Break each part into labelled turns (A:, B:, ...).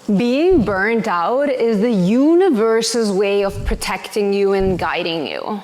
A: Being burned out is the universe's way of protecting you and guiding you.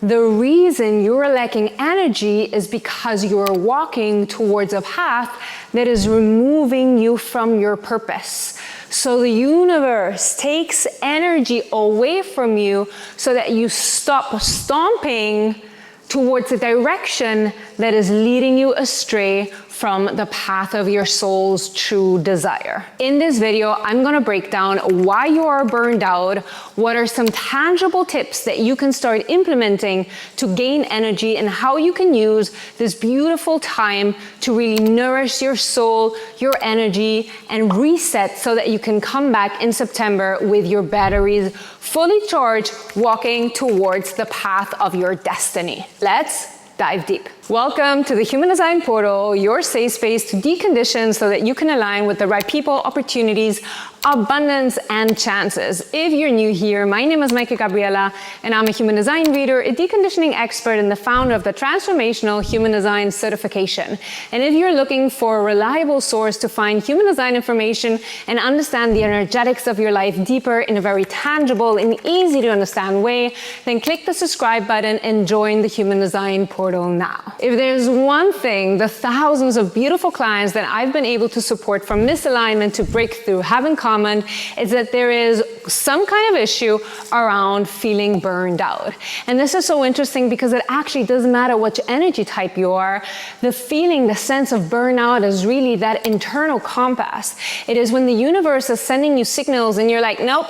A: The reason you're lacking energy is because you're walking towards a path that is removing you from your purpose. So the universe takes energy away from you so that you stop stomping towards a direction that is leading you astray from the path of your soul's true desire. In this video, I'm gonna break down why you are burned out, what are some tangible tips that you can start implementing to gain energy, and how you can use this beautiful time to really nourish your soul, your energy, and reset so that you can come back in September with your batteries fully charged, walking towards the path of your destiny. Let's dive deep. Welcome to the Human Design Portal, your safe space to decondition so that you can align with the right people, opportunities, abundance, and chances. If you're new here, my name is Maike Gabriela, and I'm a human design reader, a deconditioning expert, and the founder of the Transformational Human Design Certification. And if you're looking for a reliable source to find human design information and understand the energetics of your life deeper in a very tangible and easy to understand way, then click the subscribe button and join the Human Design Portal now. If there's one thing the thousands of beautiful clients that I've been able to support from misalignment to breakthrough have in common, is that there is some kind of issue around feeling burned out. And this is so interesting because it actually doesn't matter which energy type you are. The feeling, the sense of burnout is really that internal compass. It is when the universe is sending you signals and you're like, nope,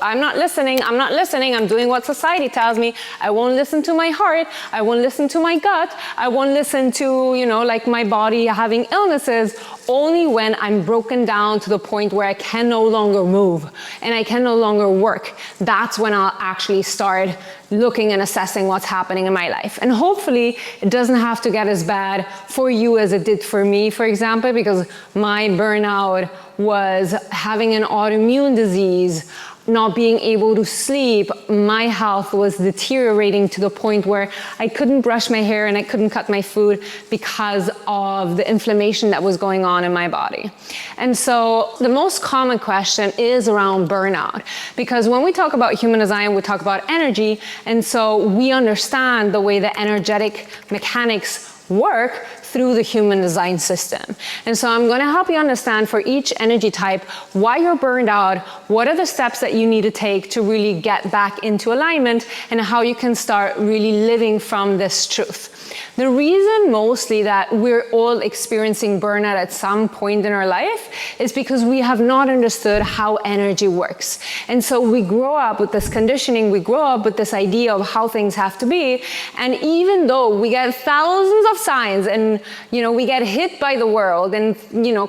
A: I'm not listening, I'm doing what society tells me. I won't listen to my heart, I won't listen to my gut, I won't listen to, like my body having illnesses. Only when I'm broken down to the point where I can no longer move and I can no longer work, that's when I'll actually start looking and assessing what's happening in my life. And hopefully it doesn't have to get as bad for you as it did for me, for example, because my burnout was having an autoimmune disease, not being able to sleep. My health was deteriorating to the point where I couldn't brush my hair and I couldn't cut my food because of the inflammation that was going on in my body. And so the most common question is around burnout, because when we talk about human design, we talk about energy, and so we understand the way the energetic mechanics work through the human design system. And so I'm gonna help you understand for each energy type why you're burned out, what are the steps that you need to take to really get back into alignment, and how you can start really living from this truth. The reason mostly that we're all experiencing burnout at some point in our life is because we have not understood how energy works. And so we grow up with this conditioning, we grow up with this idea of how things have to be, and even though we get thousands of signs and we get hit by the world and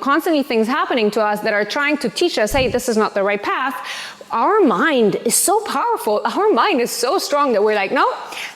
A: constantly things happening to us that are trying to teach us, hey, this is not the right path, our mind is so powerful, our mind is so strong that we're like, no,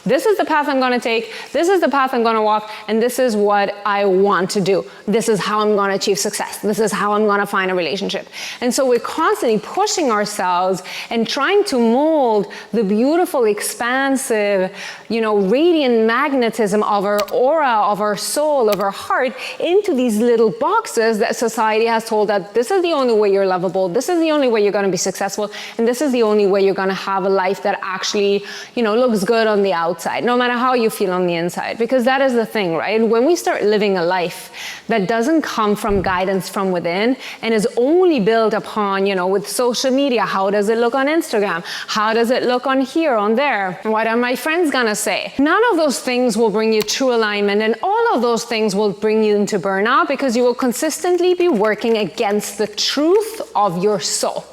A: this is the path I'm gonna take, this is the path I'm gonna walk, and this is what I want to do. This is how I'm gonna achieve success. This is how I'm gonna find a relationship. And so we're constantly pushing ourselves and trying to mold the beautiful, expansive, radiant magnetism of our aura, of our soul, of our heart into these little boxes that society has told that this is the only way you're lovable, this is the only way you're gonna be successful, and this is the only way you're gonna have a life that actually, looks good on the outside, no matter how you feel on the inside. Because that is the thing, right? When we start living a life that doesn't come from guidance from within and is only built upon, with social media, how does it look on Instagram? How does it look on here, on there? What are my friends gonna say? None of those things will bring you true alignment, and all of those things will bring you into burnout because you will consistently be working against the truth of your soul.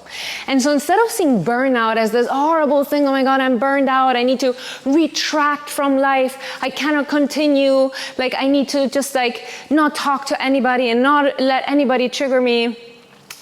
A: And so instead of seeing burnout as this horrible thing, oh my God, I'm burned out, I need to retract from life, I cannot continue, I need to just not talk to anybody and not let anybody trigger me.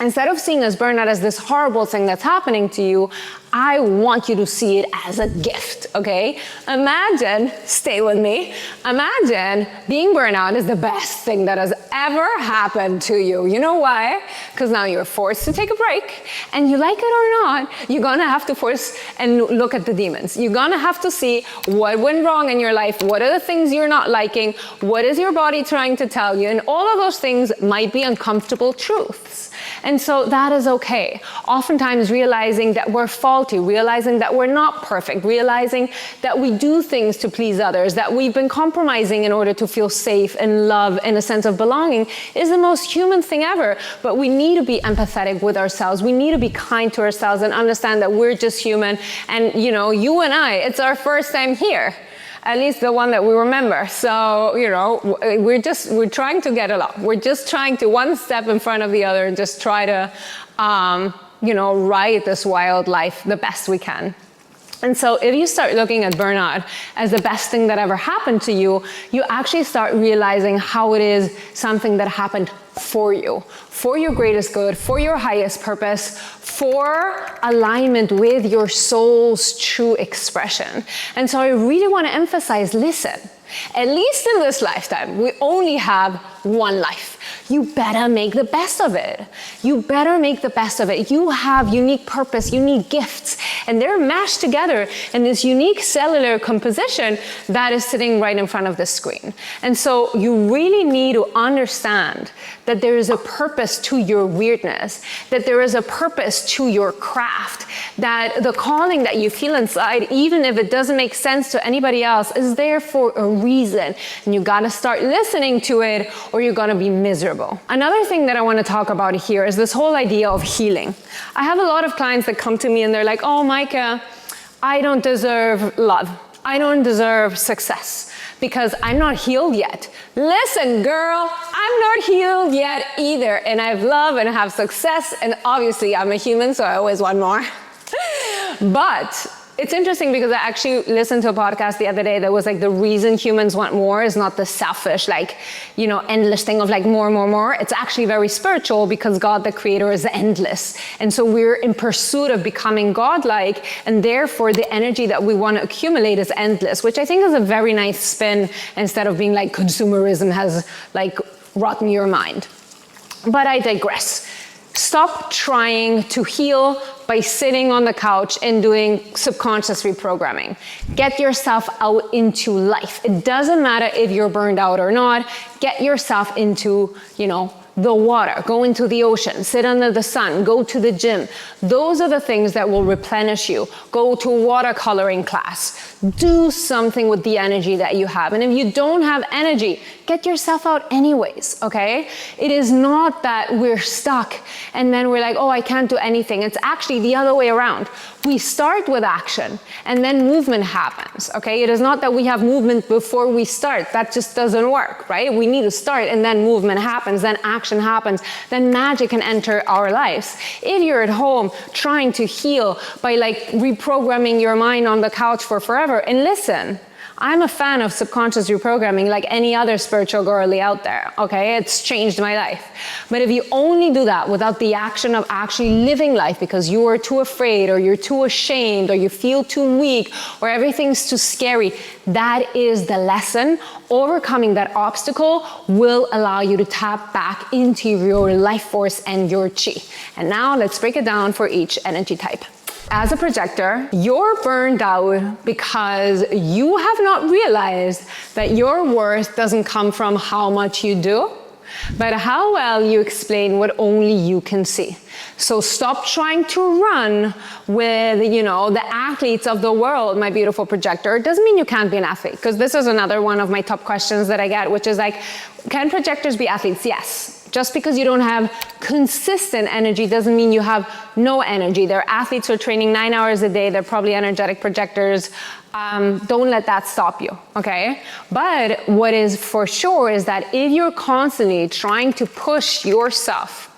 A: Instead of seeing as burnout as this horrible thing that's happening to you, I want you to see it as a gift, okay? Imagine, stay with me, imagine being burnout is the best thing that has ever happened to you. You know why? Because now you're forced to take a break, and you like it or not, you're gonna have to force and look at the demons. You're gonna have to see what went wrong in your life, what are the things you're not liking, what is your body trying to tell you, and all of those things might be uncomfortable truths. And so that is okay. Oftentimes realizing that we're faulty, realizing that we're not perfect, realizing that we do things to please others, that we've been compromising in order to feel safe and love and a sense of belonging is the most human thing ever. But we need to be empathetic with ourselves. We need to be kind to ourselves and understand that we're just human. And you know, you and I, it's our first time here. At least the one that we remember. So, you know, we're trying to get along. We're just trying to one step in front of the other and just try to, you know, ride this wild life the best we can. And so if you start looking at burnout as the best thing that ever happened to you, you actually start realizing how it is something that happened for you, for your greatest good, for your highest purpose, for alignment with your soul's true expression. And so I really want to emphasize, listen, at least in this lifetime, we only have one life. You better make the best of it. You better make the best of it. You have unique purpose, unique gifts, and they're mashed together in this unique cellular composition that is sitting right in front of the screen. And so you really need to understand that there is a purpose to your weirdness, that there is a purpose to your craft, that the calling that you feel inside, even if it doesn't make sense to anybody else, is there for a reason. And you gotta start listening to it or you're gonna be miserable. Another thing that I wanna talk about here is this whole idea of healing. I have a lot of clients that come to me and they're like, oh, Micah, I don't deserve love. I don't deserve success because I'm not healed yet. Listen, girl, I'm not healed yet either. And I have love and I have success. And obviously I'm a human, so I always want more. But it's interesting because I actually listened to a podcast the other day that was like, the reason humans want more is not the selfish, like, you know, endless thing of like more. It's actually very spiritual because God, the creator, is endless. And so we're in pursuit of becoming godlike, and therefore the energy that we want to accumulate is endless, which I think is a very nice spin instead of being like consumerism has like rotten your mind. But I digress. Stop trying to heal by sitting on the couch and doing subconscious reprogramming. Get yourself out into life. It doesn't matter if you're burned out or not. Get yourself into, you know, the water, go into the ocean, sit under the sun, go to the gym. Those are the things that will replenish you. Go to a watercoloring class. Do something with the energy that you have. And if you don't have energy, get yourself out anyways, okay? It is not that we're stuck and then we're like, oh, I can't do anything. It's actually the other way around. We start with action and then movement happens, okay? It is not that we have movement before we start. That just doesn't work, right? We need to start and then movement happens, then action happens, then magic can enter our lives. If you're at home trying to heal by like reprogramming your mind on the couch for forever, and listen, I'm a fan of subconscious reprogramming like any other spiritual girly out there, okay? It's changed my life. But if you only do that without the action of actually living life because you are too afraid or you're too ashamed or you feel too weak or everything's too scary, that is the lesson. Overcoming that obstacle will allow you to tap back into your life force and your chi. And now let's break it down for each energy type. As a projector, you're burned out because you have not realized that your worth doesn't come from how much you do, but how well you explain what only you can see. So stop trying to run with, you know, the athletes of the world, my beautiful projector. It doesn't mean you can't be an athlete, because this is another one of my top questions that I get, which is like, can projectors be athletes? Yes. Just because you don't have consistent energy doesn't mean you have no energy. There are athletes who are training 9 hours a day. They're probably energetic projectors. Don't let that stop you, okay? But what is for sure is that if you're constantly trying to push yourself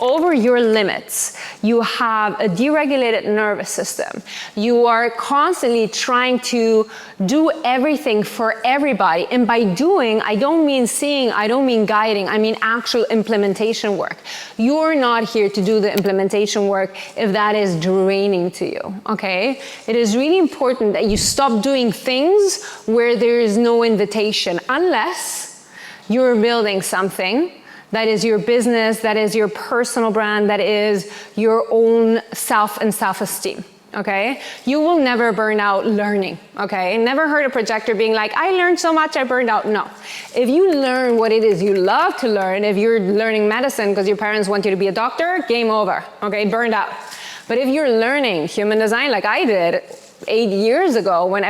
A: over your limits. You have a deregulated nervous system. You are constantly trying to do everything for everybody. And by doing, I don't mean seeing, I don't mean guiding, I mean actual implementation work. You're not here to do the implementation work if that is draining to you, okay? It is really important that you stop doing things where there is no invitation, unless you're building something that is your business, that is your personal brand, that is your own self and self-esteem, okay? You will never burn out learning, okay? Never heard a projector being like, I learned so much, I burned out. No. If you learn what it is you love to learn, if you're learning medicine because your parents want you to be a doctor, game over, okay? Burned out. But if you're learning human design like I did 8 years ago when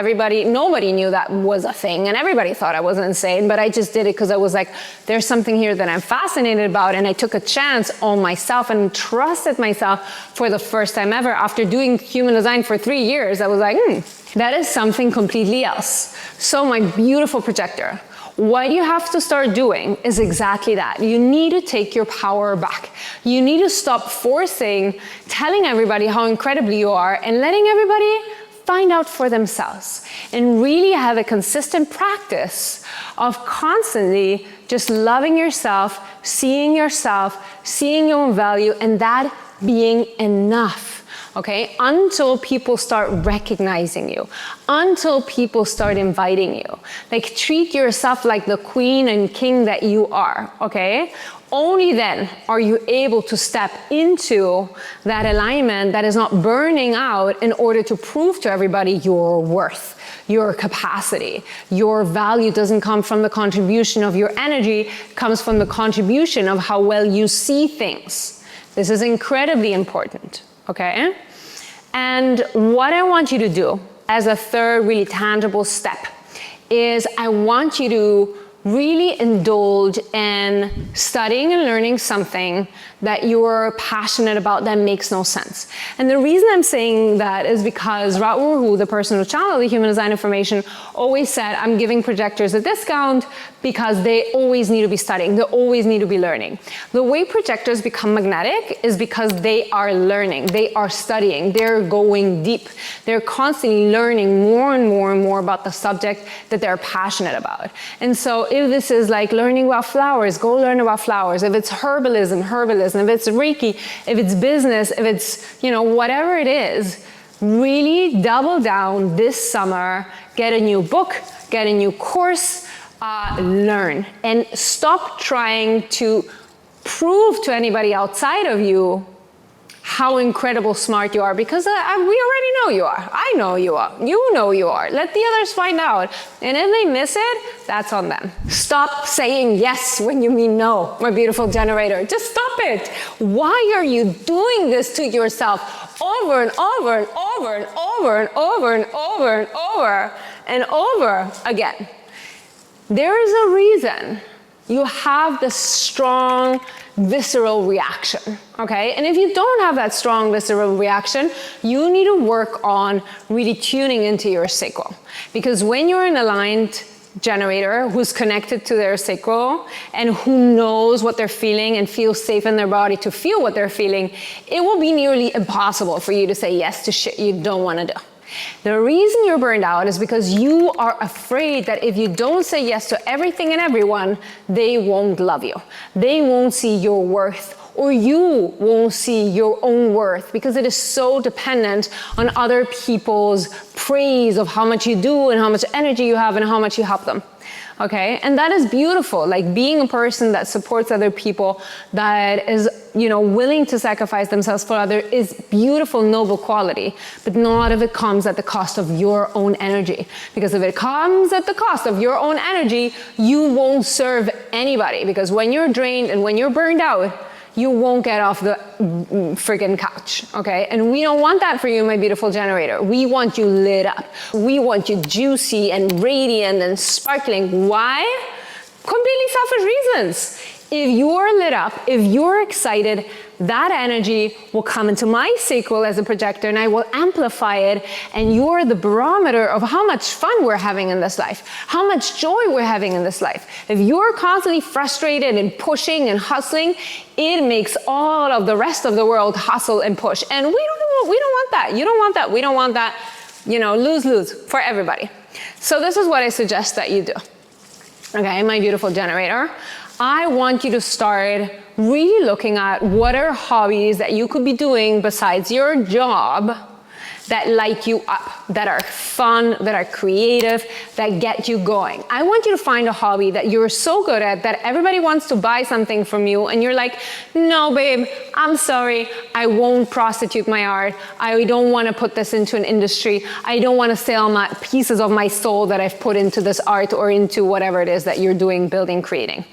A: nobody knew that was a thing and everybody thought I was insane, but I just did it because I was like, there's something here that I'm fascinated about, and I took a chance on myself and trusted myself for the first time ever. After doing human design for 3 years, I was like, that is something completely else. So my beautiful projector, what you have to start doing is exactly that. You need to take your power back. You need to stop telling everybody how incredible you are and letting everybody find out for themselves, and really have a consistent practice of constantly just loving yourself, seeing your own value, and that being enough, okay? Until people start recognizing you, until people start inviting you. Like, treat yourself like the queen and king that you are, okay? Only then are you able to step into that alignment that is not burning out in order to prove to everybody your worth, your capacity. Your value doesn't come from the contribution of your energy, it comes from the contribution of how well you see things. This is incredibly important, okay? And what I want you to do as a third really tangible step is I want you to really indulge in studying and learning something that you're passionate about that makes no sense. And the reason I'm saying that is because Ra-Uru, the person who channeled the human design information, always said, I'm giving projectors a discount because they always need to be studying, they always need to be learning. The way projectors become magnetic is because they are learning, they are studying, they're going deep. They're constantly learning more and more and more about the subject that they're passionate about. And so if this is like learning about flowers, go learn about flowers. If it's herbalism, if it's Reiki, if it's business, if it's, whatever it is, really double down this summer, get a new book, get a new course, learn, and stop trying to prove to anybody outside of you how incredible smart you are, because we already know you are. I know you are. You know you are. Let the others find out. And if they miss it, that's on them. Stop saying yes when you mean no, my beautiful generator. Just stop it. Why are you doing this to yourself over and over and over and over and over and over and over and over again? There is a reason you have this strong visceral reaction, okay? And if you don't have that strong visceral reaction, you need to work on really tuning into your sacral. Because when you're an aligned generator who's connected to their sacral and who knows what they're feeling and feels safe in their body to feel what they're feeling, it will be nearly impossible for you to say yes to shit you don't want to do. The reason you're burned out is because you are afraid that if you don't say yes to everything and everyone, they won't love you. They won't see your worth, or you won't see your own worth, because it is so dependent on other people's praise of how much you do and how much energy you have and how much you help them. Okay, and that is beautiful. Like, being a person that supports other people, that is, willing to sacrifice themselves for others, is beautiful, noble quality. But not if it comes at the cost of your own energy. Because if it comes at the cost of your own energy, you won't serve anybody. Because when you're drained and when you're burned out, you won't get off the friggin' couch, okay? And we don't want that for you, my beautiful generator. We want you lit up. We want you juicy and radiant and sparkling. Why? Completely selfish reasons. If you're lit up, if you're excited, that energy will come into my sacral as a projector and I will amplify it, and you're the barometer of how much fun we're having in this life, how much joy we're having in this life. If you're constantly frustrated and pushing and hustling, it makes all of the rest of the world hustle and push. And we don't want that. You don't want that. We don't want that. You know, lose for everybody. So this is what I suggest that you do. Okay, my beautiful generator. I want you to start really looking at what are hobbies that you could be doing besides your job that light you up, that are fun, that are creative, that get you going. I want you to find a hobby that you're so good at that everybody wants to buy something from you and you're like, no babe, I'm sorry, I won't prostitute my art. I don't want to put this into an industry. I don't want to sell my pieces of my soul that I've put into this art or into whatever it is that you're doing, building, creating.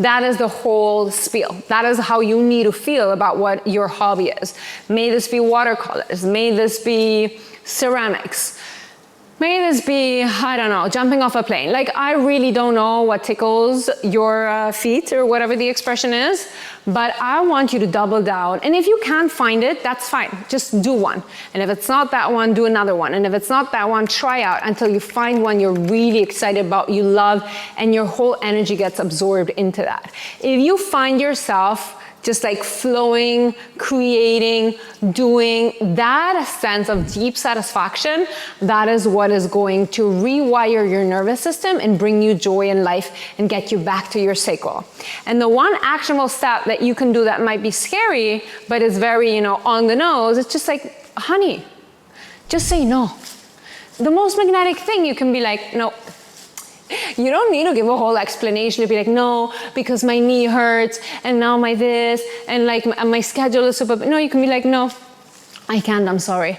A: That is the whole spiel. That is how you need to feel about what your hobby is. May this be watercolors. May this be ceramics. May this be, I don't know, jumping off a plane. Like, I really don't know what tickles your feet or whatever the expression is, but I want you to double down. And if you can't find it, that's fine. Just do one. And if it's not that one, do another one. And if it's not that one, try out until you find one you're really excited about, you love, and your whole energy gets absorbed into that. If you find yourself just like flowing, creating, doing, that sense of deep satisfaction, that is what is going to rewire your nervous system and bring you joy in life and get you back to your sacral. And the one actionable step that you can do that might be scary, but is very, you know, on the nose, it's just like, honey, just say no. The most magnetic thing, you can be like, no. You don't need to give a whole explanation to be like, no, because my knee hurts, and now my this, and like my schedule is super. No, you can be like, no, I can't, I'm sorry.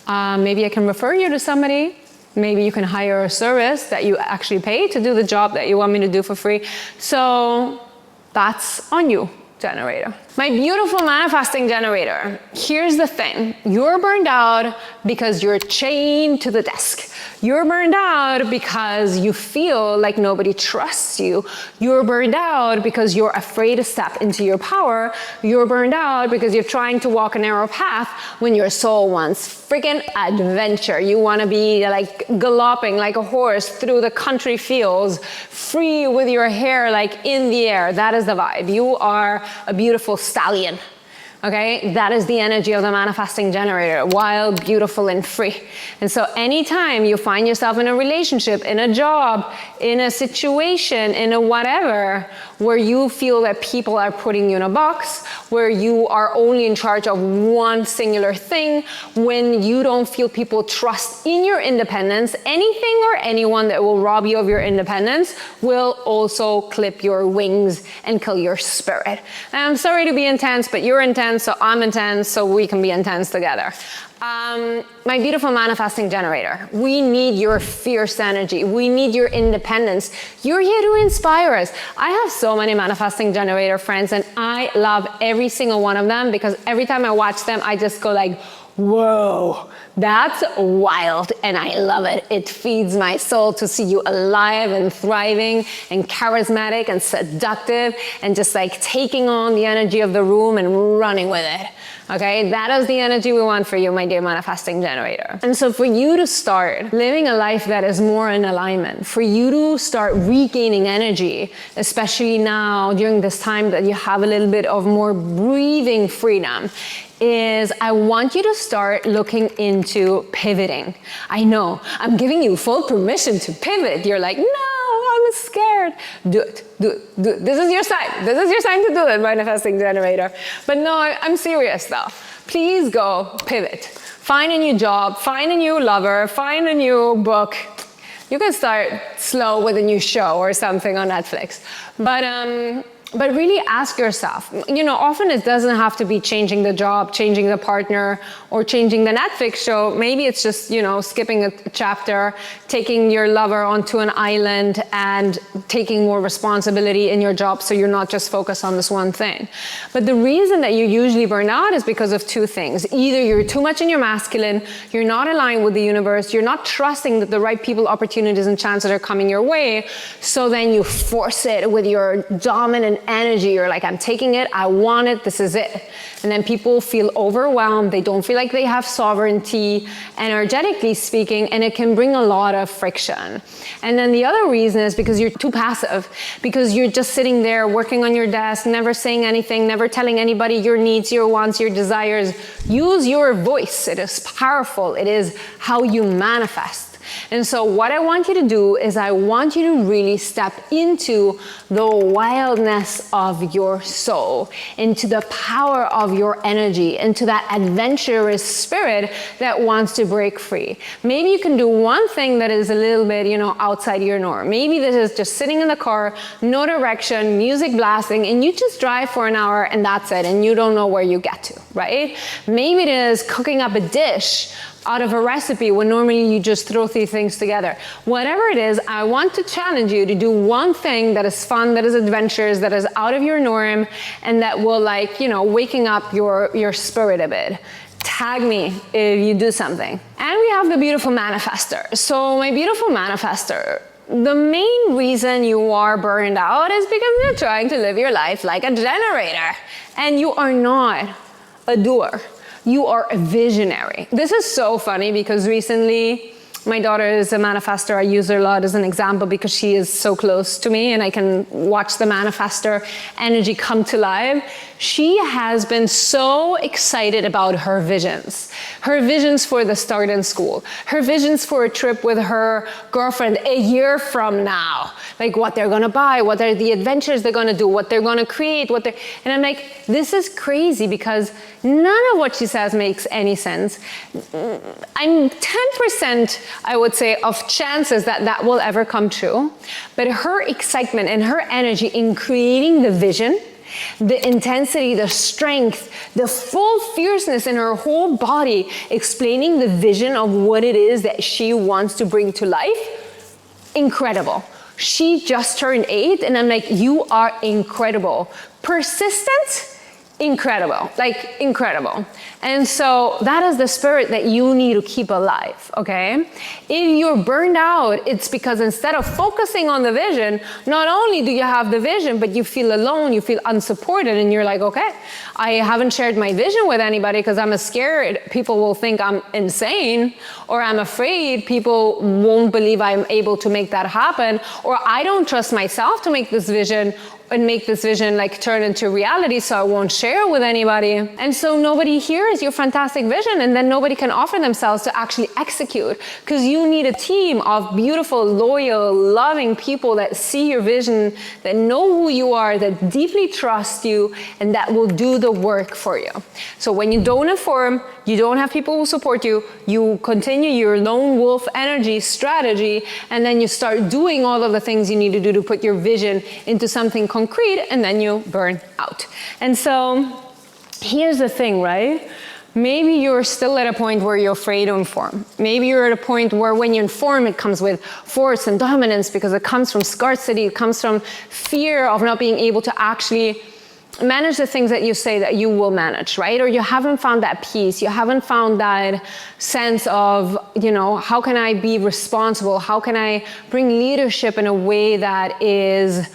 A: Maybe I can refer you to somebody. Maybe you can hire a service that you actually pay to do the job that you want me to do for free. So that's on you, generator. My beautiful manifesting generator, here's the thing. You're burned out because you're chained to the desk. You're burned out because you feel like nobody trusts you. You're burned out because you're afraid to step into your power. You're burned out because you're trying to walk a narrow path when your soul wants freaking adventure. You want to be like galloping like a horse through the country fields, free with your hair like in the air. That is the vibe. You are a beautiful stallion. Okay, that is the energy of the manifesting generator, wild, beautiful, and free. And so anytime you find yourself in a relationship, in a job, in a situation, in a whatever, where you feel that people are putting you in a box, where you are only in charge of one singular thing, when you don't feel people trust in your independence, anything or anyone that will rob you of your independence will also clip your wings and kill your spirit. And I'm sorry to be intense, but you're intense, so I'm intense, so we can be intense together. My beautiful manifesting generator, we need your fierce energy. We need your independence. You're here to inspire us. I have so many manifesting generator friends, and I love every single one of them because every time I watch them, I just go like, whoa, that's wild, and I love it. It feeds my soul to see you alive and thriving and charismatic and seductive and just like taking on the energy of the room and running with it. Okay, that is the energy we want for you, my dear manifesting generator. And so for you to start living a life that is more in alignment, for you to start regaining energy, especially now during this time that you have a little bit of more breathing freedom, is I want you to start looking into pivoting. I know, I'm giving you full permission to pivot. You're like, no, I'm scared. Do it, do it, do it. This is your sign. This is your sign to do it, manifesting generator. But no, I'm serious though. Please go pivot. Find a new job, find a new lover, find a new book. You can start slow with a new show or something on Netflix. But really ask yourself, you know, often it doesn't have to be changing the job, changing the partner, or changing the Netflix show. Maybe it's just, you know, skipping a chapter, taking your lover onto an island and taking more responsibility in your job so you're not just focused on this one thing. But the reason that you usually burn out is because of two things. Either you're too much in your masculine, you're not aligned with the universe, you're not trusting that the right people, opportunities, and chances are coming your way, so then you force it with your dominant an energy. You're like, I'm taking it, I want it, this is it. And then people feel overwhelmed, they don't feel like they have sovereignty, energetically speaking, and it can bring a lot of friction. And then the other reason is because you're too passive, because you're just sitting there working on your desk, never saying anything, never telling anybody your needs, your wants, your desires. Use your voice. It is powerful. It is how you manifest. And so what I want you to do is I want you to really step into the wildness of your soul, into the power of your energy, into that adventurous spirit that wants to break free. Maybe you can do one thing that is a little bit, outside your norm. Maybe this is just sitting in the car, no direction, music blasting, and you just drive for an hour and that's it, and you don't know where you get to, right? Maybe it is cooking up a dish out of a recipe when normally you just throw three things together. Whatever it is, I want to challenge you to do one thing that is fun, that is adventurous, that is out of your norm, and that will waking up your spirit a bit. Tag me if you do something. And we have the beautiful manifestor. So my beautiful manifestor, the main reason you are burned out is because you're trying to live your life like a generator. And you are not a doer. You are a visionary. This is so funny because recently, my daughter is a manifestor. I use her a lot as an example because she is so close to me and I can watch the manifestor energy come to life. She has been so excited about her visions for the start in school, her visions for a trip with her girlfriend a year from now, like what they're gonna buy, what are the adventures they're gonna do, what they're gonna create, and I'm like, this is crazy because none of what she says makes any sense. I'm 10%, I would say, of chances that will ever come true, but her excitement and her energy in creating the vision, the intensity, the strength, the full fierceness in her whole body, explaining the vision of what it is that she wants to bring to life, incredible. She just turned 8 and I'm like, you are incredible. Persistent, incredible, like incredible. And so that is the spirit that you need to keep alive, okay? If you're burned out, it's because instead of focusing on the vision, not only do you have the vision, but you feel alone, you feel unsupported, and you're like, okay, I haven't shared my vision with anybody because I'm scared people will think I'm insane, or I'm afraid people won't believe I'm able to make that happen, or I don't trust myself to make this vision and make this vision turn into reality, so I won't share with anybody. And so nobody hears your fantastic vision, and then nobody can offer themselves to actually execute, because you need a team of beautiful, loyal, loving people that see your vision, that know who you are, that deeply trust you, and that will do the work for you. So when you don't inform, you don't have people who support you, you continue your lone wolf energy strategy, and then you start doing all of the things you need to do to put your vision into something concrete, and then you burn out. And so here's the thing, right? Maybe you're still at a point where you're afraid to inform. Maybe you're at a point where when you inform, it comes with force and dominance because it comes from scarcity, it comes from fear of not being able to actually manage the things that you say that you will manage, right? Or you haven't found that peace, you haven't found that sense of, how can I be responsible? How can I bring leadership in a way that is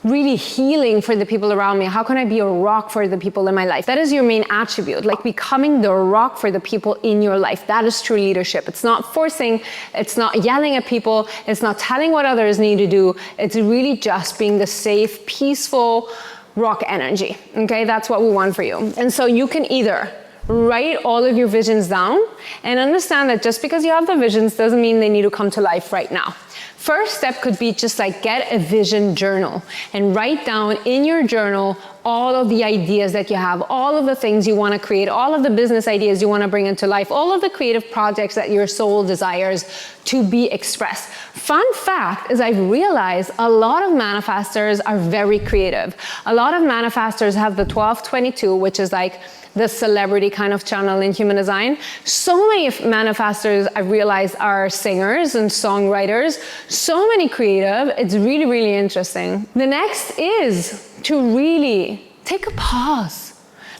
A: really healing for the people around me? How can I be a rock for the people in my life? That is your main attribute, becoming the rock for the people in your life. That is true leadership. It's not forcing, it's not yelling at people, it's not telling what others need to do. It's really just being the safe, peaceful rock energy, okay? That's what we want for you. And so you can either write all of your visions down and understand that just because you have the visions doesn't mean they need to come to life right now. First step could be just get a vision journal and write down in your journal all of the ideas that you have, all of the things you want to create, all of the business ideas you want to bring into life, all of the creative projects that your soul desires to be expressed. Fun fact is I've realized a lot of manifestors are very creative. A lot of manifestors have the 12-22, which is the celebrity kind of channel in human design. So many manifestors I've realized are singers and songwriters, so many creative. It's really, really interesting. The next is to really take a pause.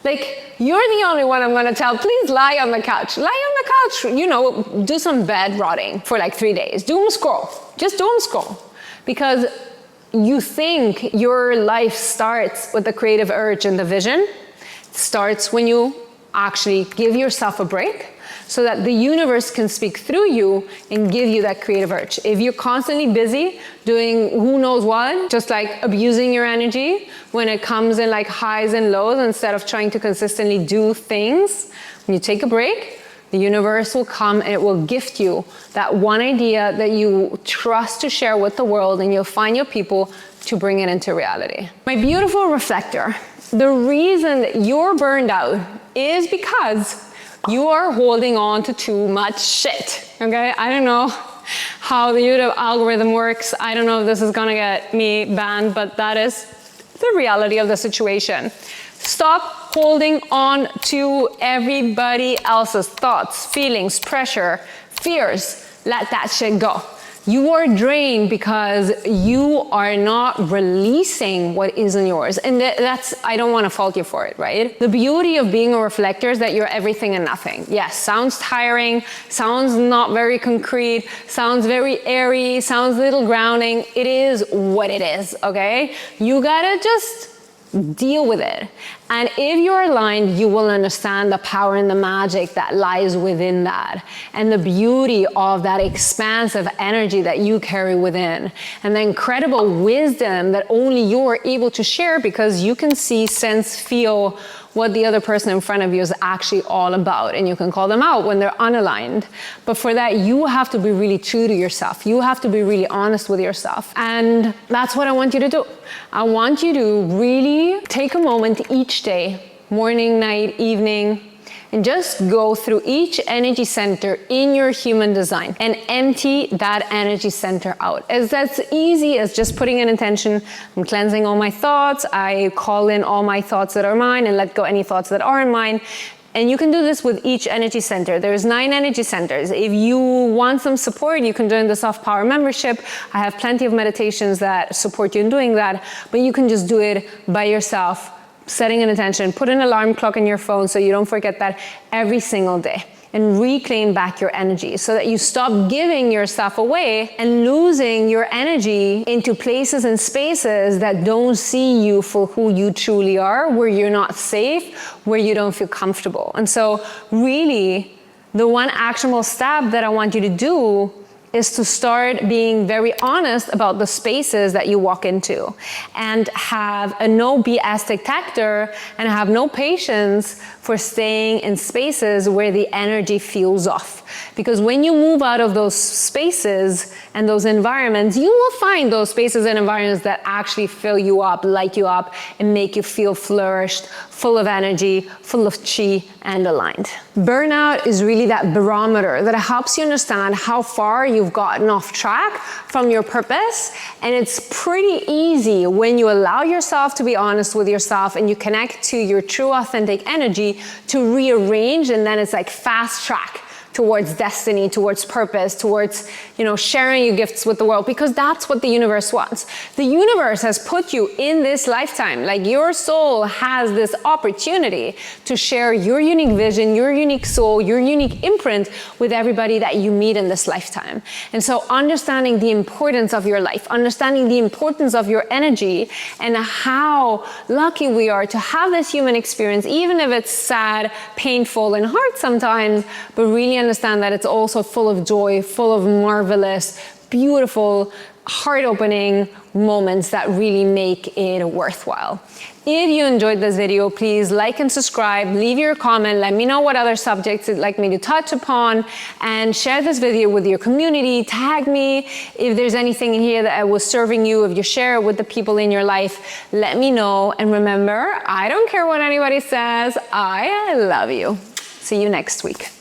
A: You're the only one I'm gonna tell, please lie on the couch. Lie on the couch, do some bed rotting for 3 days. Doom scroll, just doom scroll. Because you think your life starts with the creative urge and the vision. It starts when you actually give yourself a break so that the universe can speak through you and give you that creative urge. If you're constantly busy doing who knows what, just like abusing your energy when it comes in like highs and lows instead of trying to consistently do things, when you take a break, the universe will come and it will gift you that one idea that you trust to share with the world, and you'll find your people to bring it into reality. My beautiful reflector, the reason that you're burned out is because you are holding on to too much shit, okay? I don't know how the YouTube algorithm works. I don't know if this is gonna get me banned, but that is the reality of the situation. Stop holding on to everybody else's thoughts, feelings, pressure, fears. Let that shit go. You are drained because you are not releasing what isn't yours. And that's, I don't want to fault you for it, right? The beauty of being a reflector is that you're everything and nothing. Yes, sounds tiring, sounds not very concrete, sounds very airy, sounds a little grounding. It is what it is, okay? You gotta just deal with it. And if you're aligned, you will understand the power and the magic that lies within that, and the beauty of that expansive energy that you carry within, and the incredible wisdom that only you're able to share because you can see, sense, feel what the other person in front of you is actually all about, and you can call them out when they're unaligned. But for that, you have to be really true to yourself. You have to be really honest with yourself. And that's what I want you to do. I want you to really take a moment each day, morning, night, evening, and just go through each energy center in your human design and empty that energy center out. As that's easy as just putting an intention. I'm cleansing all my thoughts. I call in all my thoughts that are mine and let go any thoughts that aren't mine. And you can do this with each energy center. There's 9 energy centers. If you want some support, you can join the Soft Power membership. I have plenty of meditations that support you in doing that, but you can just do it by yourself, setting an intention, put an alarm clock on your phone so you don't forget that every single day, and reclaim back your energy so that you stop giving yourself away and losing your energy into places and spaces that don't see you for who you truly are, where you're not safe, where you don't feel comfortable. And so really, the one actionable step that I want you to do is to start being very honest about the spaces that you walk into, and have a no BS detector and have no patience for staying in spaces where the energy feels off. Because when you move out of those spaces and those environments, you will find those spaces and environments that actually fill you up, light you up, and make you feel flourished, full of energy, full of chi, and aligned. Burnout is really that barometer that helps you understand how far you've gotten off track from your purpose. And it's pretty easy when you allow yourself to be honest with yourself and you connect to your true authentic energy to rearrange, and then it's like fast track towards destiny, towards purpose, towards, sharing your gifts with the world, because that's what the universe wants. The universe has put you in this lifetime, like your soul has this opportunity to share your unique vision, your unique soul, your unique imprint with everybody that you meet in this lifetime. And so understanding the importance of your life, understanding the importance of your energy, and how lucky we are to have this human experience, even if it's sad, painful, and hard sometimes, but really understand that it's also full of joy, full of marvelous, beautiful, heart-opening moments that really make it worthwhile. If you enjoyed this video, please like and subscribe, leave your comment, let me know what other subjects you'd like me to touch upon, and share this video with your community. Tag me if there's anything in here that I was serving you. If you share it with the people in your life, let me know. And remember, I don't care what anybody says, I love you. See you next week.